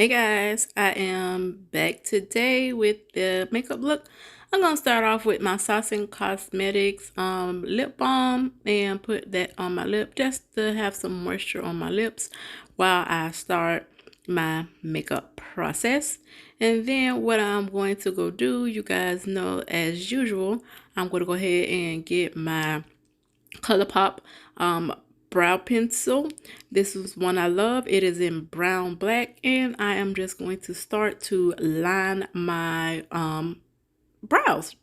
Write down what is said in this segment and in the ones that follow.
Hey guys, I am back today with the makeup look. I'm going to start off with my Suacin Cosmetics lip balm and put that on my lip just to have some moisture on my lips while I start my makeup process. And then what I'm going to go do, you guys know as usual, I'm going to go ahead and get my ColourPop brow pencil. This is one I love. It is in brown black, and I am just going to start to line my brows.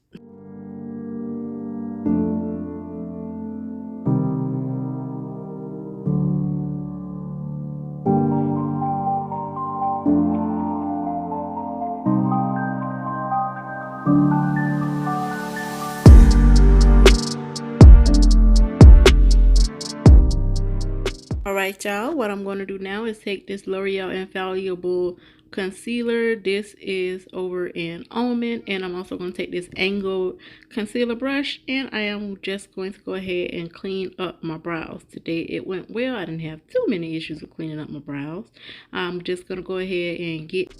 Alright y'all, what I'm going to do now is take this L'Oreal Infallible concealer. This is over in Almond, and I'm also going to take this angled concealer brush, and I am just going to go ahead and clean up my brows. Today it went well. I didn't have too many issues with cleaning up my brows. I'm just going to go ahead and get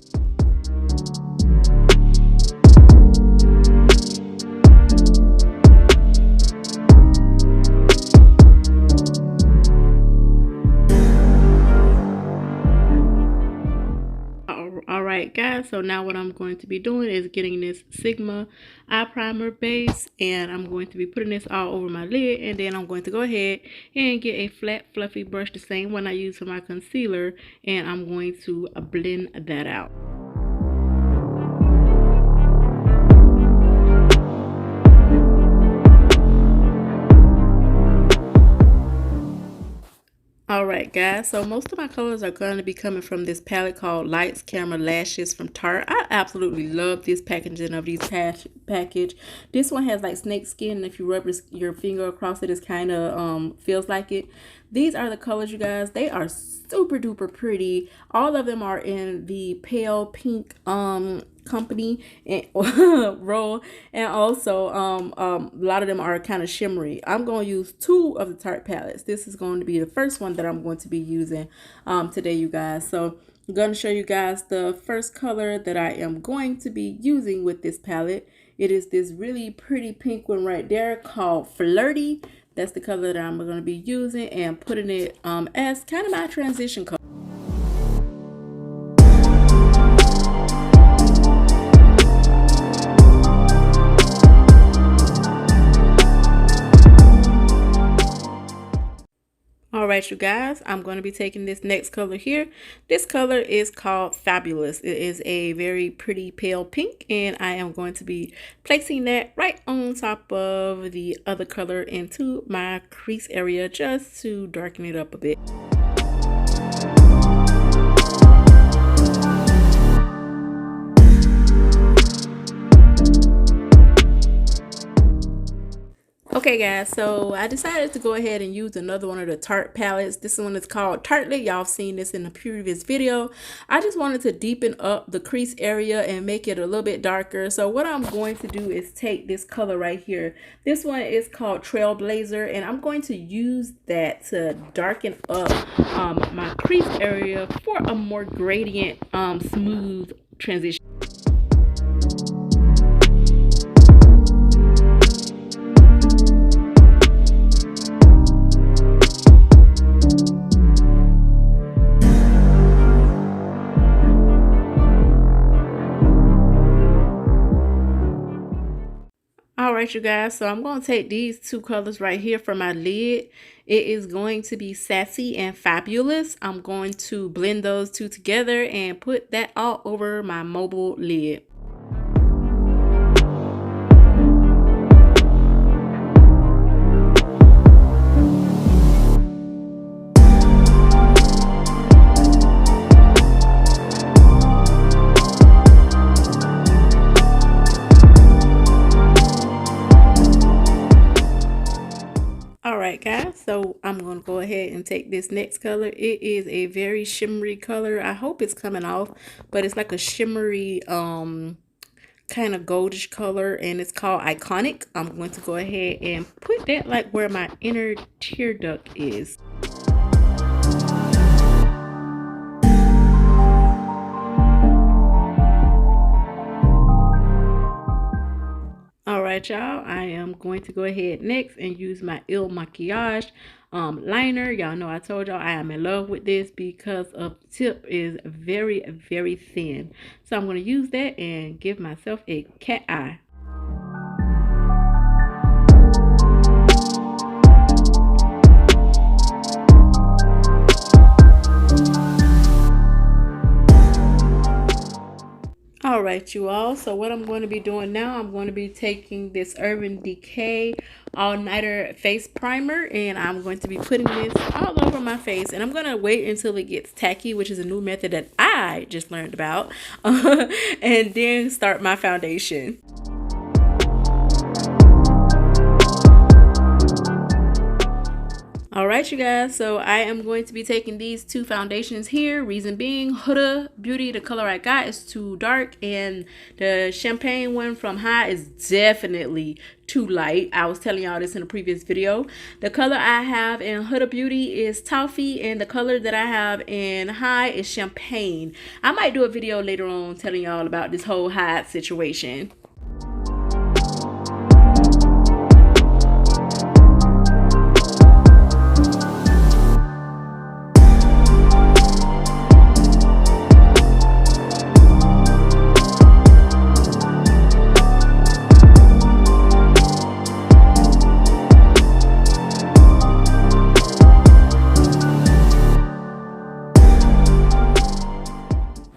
Alright guys, so now what I'm going to be doing is getting this Sigma eye primer base, and I'm going to be putting this all over my lid, and then I'm going to go ahead and get a flat fluffy brush, the same one I use for my concealer, and I'm going to blend that out. Alright guys, so most of my colors are going to be coming from this palette called Lights Camera Lashes from Tarte. I absolutely love this packaging of these package. This one has like snake skin, and if you rub your finger across it, it's kind of feels like it. These are the colors, you guys. They are super duper pretty. All of them are in the pale pink company and roll, and also a lot of them are kind of shimmery. I'm going to use two of the Tarte palettes. This is going to be the first one that I'm going to be using today, you guys. So I'm going to show you guys the first color that I am going to be using with this palette. It is this really pretty pink one right there called Flirty. That's the color that I'm going to be using and putting it as kind of my transition color. Alright you guys, I'm going to be taking this next color here. This color is called Fabulous. It is a very pretty pale pink, and I am going to be placing that right on top of the other color into my crease area just to darken it up a bit. Okay guys, so I decided to go ahead and use another one of the Tarte palettes. This one is called Tartee. Y'all seen this in the previous video. I just wanted to deepen up the crease area and make it a little bit darker. So what I'm going to do is take this color right here. This one is called Trailblazer, and I'm going to use that to darken up my crease area for a more gradient, smooth transition. Alright you guys, so I'm going to take these two colors right here for my lid. It is going to be Sassy and Fabulous. I'm going to blend those two together and put that all over my mobile lid. Alright guys, so I'm going to go ahead and take this next color. It is a very shimmery color. I hope it's coming off, but it's like a shimmery kind of goldish color, and it's called Iconic. I'm going to go ahead and put that like where my inner tear duct is. right, y'all, I am going to go ahead next and use my Mmakiage liner. Y'all know I told y'all I am in love with this because of the tip is very, very thin. So I'm going to use that and give myself a cat eye. All right, you all, so what I'm going to be doing now, I'm going to be taking this Urban Decay All Nighter Face Primer, and I'm going to be putting this all over my face, and I'm going to wait until it gets tacky, which is a new method that I just learned about, and then start my foundation. Alright, you guys, so I am going to be taking these two foundations here. Reason being, Huda Beauty, the color I got is too dark, and the Champaign one from High is definitely too light. I was telling y'all this in a previous video. The color I have in Huda Beauty is Toffee, and the color that I have in High is Champaign. I might do a video later on telling y'all about this whole High situation.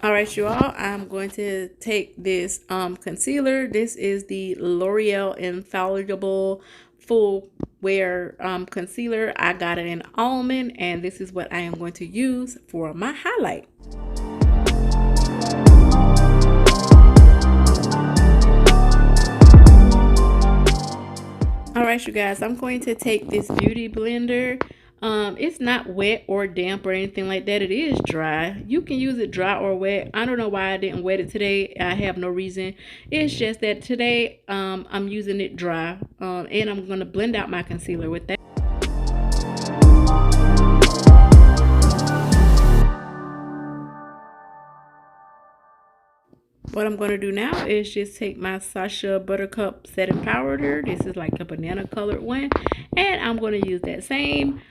Alright, you all, I'm going to take this concealer. This is the L'Oreal Infallible Full Wear concealer. I got it in Almond, and this is what I am going to use for my highlight. Alright, you guys, I'm going to take this beauty blender. It's not wet or damp or anything like that. It is dry. You can use it dry or wet. I don't know why I didn't wet it today. I have no reason. It's just that today I'm using it dry, and I'm going to blend out my concealer with that. What I'm going to do now is just take my Sacha ButterCup setting powder. This is like a banana colored one, and I'm going to use that same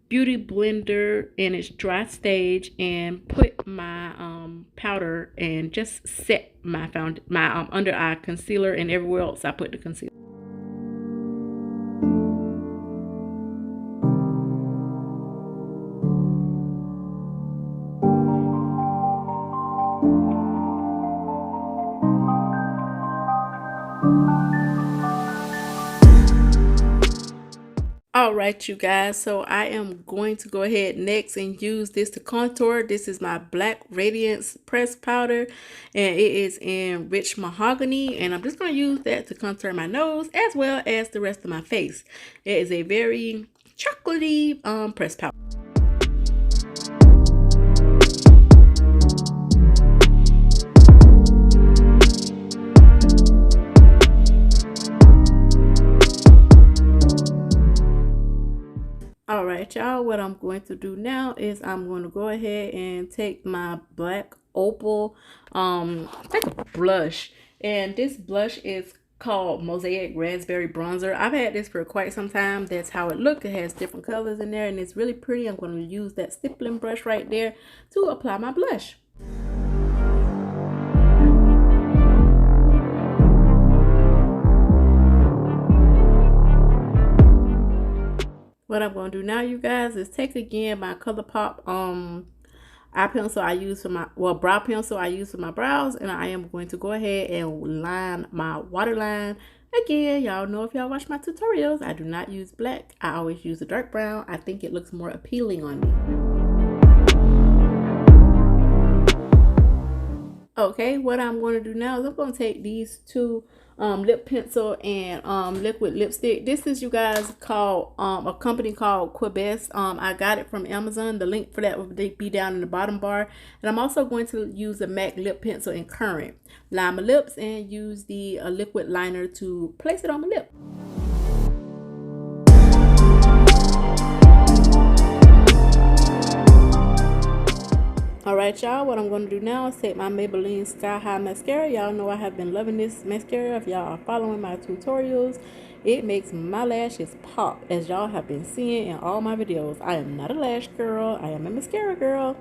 beauty blender in its dry stage and put my powder and just set my under eye concealer, and everywhere else I put the concealer. Alright, you guys, so I am going to go ahead next and use this to contour. This is my Black Radiance pressed powder, and it is in Rich Mahogany, and I'm just going to use that to contour my nose as well as the rest of my face. It is a very chocolatey pressed powder. Alright, y'all, what I'm going to do now is I'm going to go ahead and take my black opal like a blush, and this blush is called Mosaic Raspberry Bronzer. I've had this for quite some time. That's how it looks. It has different colors in there, and it's really pretty. I'm going to use that stippling brush right there to apply my blush. What I'm going to do now, you guys, is take again my ColourPop eye pencil I use for my, brow pencil I use for my brows, and I am going to go ahead and line my waterline. Again, y'all know, if y'all watch my tutorials, I do not use black. I always use a dark brown. I think it looks more appealing on me. Okay, what I'm going to do now is I'm going to take these two lip pencil and liquid lipstick. This is, you guys, called a company called Quebecque. I got it from Amazon. The link for that will be down in the bottom bar. And I'm also going to use a MAC lip pencil in Currant. Line my lips and use the liquid liner to place it on my lip. Alright, y'all, what I'm going to do now is take my Maybelline Sky High Mascara. Y'all know I have been loving this mascara. If y'all are following my tutorials, it makes my lashes pop, as y'all have been seeing in all my videos. I am not a lash girl. I am a mascara girl.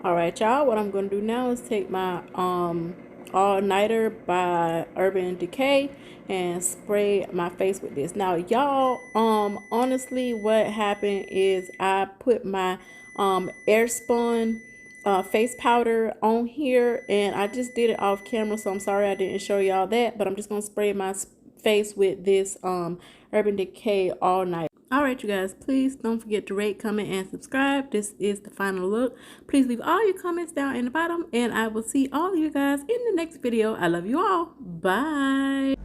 Alright, y'all, what I'm going to do now is take my All Nighter by Urban Decay and spray my face with this. Now, y'all, honestly, what happened is I put my Airspun face powder on here, and I just did it off camera, so I'm sorry I didn't show y'all that, but I'm just going to spray my face with this Urban Decay All Night. Alright, you guys, please don't forget to rate, comment, and subscribe. This is the final look. Please leave all your comments down in the bottom, and I will see all of you guys in the next video. I love you all. Bye.